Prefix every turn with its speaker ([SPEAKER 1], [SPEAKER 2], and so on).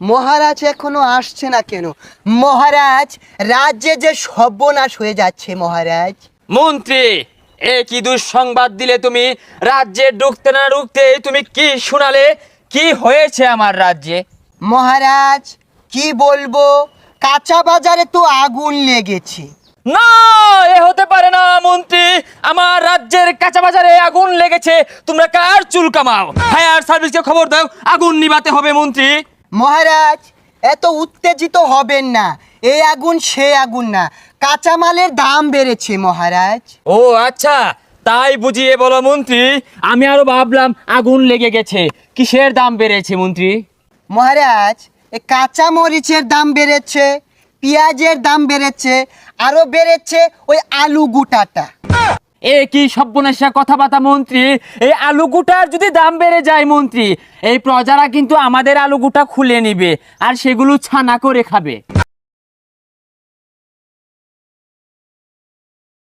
[SPEAKER 1] মহারাজ এখনো আসছে না কেন? মহারাজ, রাজ্যে যে সর্বনাশ হয়ে যাচ্ছে মহারাজ।
[SPEAKER 2] মন্ত্রী, এ কি দুঃসংবাদ দিলে তুমি? রাজ্যে ঢুকতে না ঢুকতে তুমি কি শোনালে? কি হয়েছে আমার রাজ্যে?
[SPEAKER 1] মহারাজ কি বলবো, কাঁচা বাজারে তো আগুন লেগেছে।
[SPEAKER 2] না, এ হতে পারে না মন্ত্রী। আমার রাজ্যের কাঁচা বাজারে আগুন লেগেছে। তোমরা কার চুল কামাও? ফায়ার সার্ভিসকে খবর দাও, আগুন নিভাতে হবে মন্ত্রী।
[SPEAKER 1] মহারাজ এত উত্তেজিত হবেন না, এই আগুন সে আগুন না, কাঁচামালের দাম বেড়েছে মহারাজ।
[SPEAKER 2] ও আচ্ছা, তাই বুঝিয়ে বলো মন্ত্রী। আমি আরো ভাবলাম আগুন লেগে গেছে। কিসের দাম বেড়েছে মন্ত্রী?
[SPEAKER 1] মহারাজ এই কাঁচা মরিচের দাম বেড়েছে, পেঁয়াজের দাম বেড়েছে, আরো বেড়েছে ওই আলু গুটাটা।
[SPEAKER 2] এ কি সর্বনাশা কথাবার্তা মন্ত্রী? এই আলু গুটার যদি দাম বেড়ে যায় মন্ত্রী, এই প্রজারা কিন্তু আমাদের আলু গুটা খুলে নিবে আর সেগুলো ছানা করে খাবে।